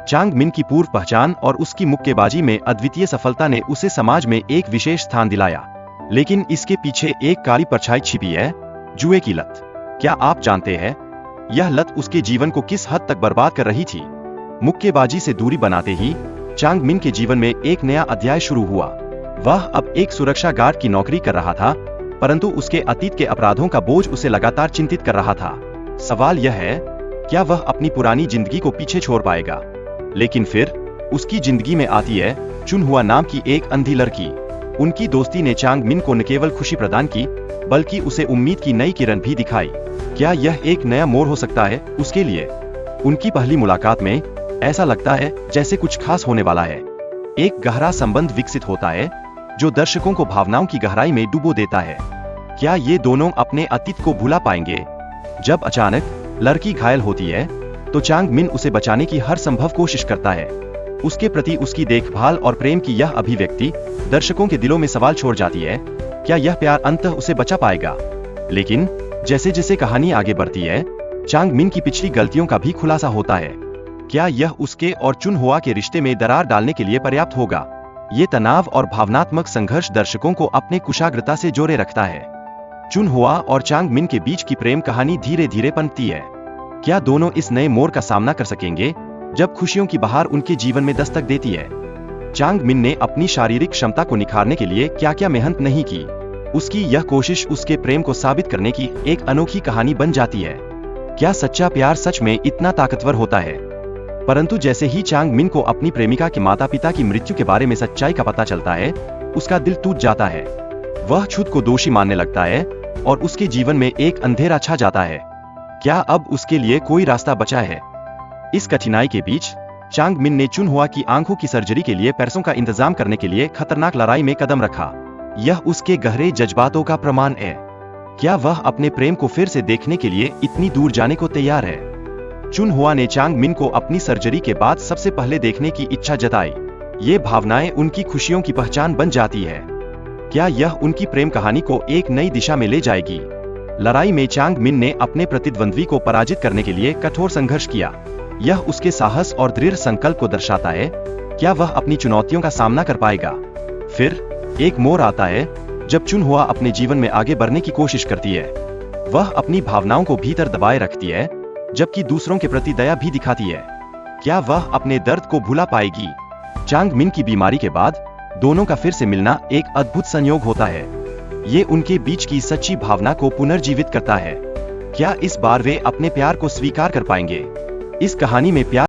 चांग मिन की पूर्व पहचान और उसकी मुक्केबाजी में अद्वितीय सफलता ने उसे समाज में एक विशेष स्थान दिलाया। लेकिन इसके पीछे एक काली परछाई छिपी है, जुए की लत। क्या आप जानते हैं यह लत उसके जीवन को किस हद तक बर्बाद कर रही थी? मुक्केबाजी से दूरी बनाते ही चांग मिन के जीवन में एक नया अध्याय शुरू हुआ। वह अब एक सुरक्षा गार्ड की नौकरी कर रहा था, परंतु उसके अतीत के अपराधों का बोझ उसे लगातार चिंतित कर रहा था। सवाल यह है, क्या वह अपनी पुरानी जिंदगी को पीछे छोड़ पाएगा? लेकिन फिर उसकी जिंदगी में आती है चुनहुआ नाम की एक अंधी लड़की। उनकी दोस्ती ने चांग मिन को न केवल खुशी प्रदान की, बल्कि उसे उम्मीद की नई किरण भी दिखाई। क्या यह एक नया मोड़ हो सकता है उसके लिए? उनकी पहली मुलाकात में ऐसा लगता है जैसे कुछ खास होने वाला है। एक गहरा संबंध विकसित होता है जो दर्शकों को भावनाओं की गहराई में डुबो देता है। क्या ये दोनों अपने अतीत को भुला पाएंगे? जब अचानक लड़की घायल होती है तो चांग मिन उसे बचाने की हर संभव कोशिश करता है। उसके प्रति उसकी देखभाल और प्रेम की यह अभिव्यक्ति दर्शकों के दिलों में सवाल छोड़ जाती है, क्या यह प्यार अंततः उसे बचा पाएगा? लेकिन जैसे जैसे कहानी आगे बढ़ती है, चांग मिन की पिछली गलतियों का भी खुलासा होता है। क्या यह उसके और चुनहुआ के रिश्ते में दरार डालने के लिए पर्याप्त होगा? ये तनाव और भावनात्मक संघर्ष दर्शकों को अपने कुशाग्रता से जोड़े रखता है। चुनहुआ और चांग मिन के बीच की प्रेम कहानी धीरे धीरे पनपती है। क्या दोनों इस नए मोड़ का सामना कर सकेंगे जब खुशियों की बहार उनके जीवन में दस्तक देती है? चांग मिन ने अपनी शारीरिक क्षमता को निखारने के लिए क्या क्या मेहनत नहीं की। उसकी यह कोशिश उसके प्रेम को साबित करने की एक अनोखी कहानी बन जाती है। क्या सच्चा प्यार सच में इतना ताकतवर होता है? परंतु जैसे ही चांग मिन को अपनी प्रेमिका के माता पिता की मृत्यु के बारे में सच्चाई का पता चलता है, उसका दिल टूट जाता है। वह खुद को दोषी मानने लगता है और उसके जीवन में एक अंधेरा छा जाता है। क्या अब उसके लिए कोई रास्ता बचा है? इस कठिनाई के बीच चांग मिन ने चुनहुआ की आंखों की सर्जरी के लिए पैसों का इंतजाम करने के लिए खतरनाक लड़ाई में कदम रखा। यह उसके गहरे जज्बातों का प्रमाण है। क्या वह अपने प्रेम को फिर से देखने के लिए इतनी दूर जाने को तैयार है? चुनहुआ ने चांग मिन को अपनी सर्जरी के बाद सबसे पहले देखने की इच्छा जताई। ये भावनाएं उनकी खुशियों की पहचान बन जाती है। क्या यह उनकी प्रेम कहानी को एक नई दिशा में ले जाएगी? लड़ाई में चांग मिन ने अपने प्रतिद्वंद्वी को पराजित करने के लिए कठोर संघर्ष किया। यह उसके साहस और दृढ़ संकल्प को दर्शाता है। क्या वह अपनी चुनौतियों का सामना कर पाएगा? फिर एक मोड़ आता है जब चुनहुआ अपने जीवन में आगे बढ़ने की कोशिश करती है। वह अपनी भावनाओं को भीतर दबाए रखती है, जबकि दूसरों के प्रति दया भी दिखाती है। क्या वह अपने दर्द को भुला पाएगी? चांग मिन की बीमारी के बाद दोनों का फिर से मिलना एक अद्भुत संयोग होता है। ये उनके बीच की सच्ची भावना को पुनर्जीवित करता है। क्या इस बार वे अपने प्यार को स्वीकार कर पाएंगे? इस कहानी में प्यार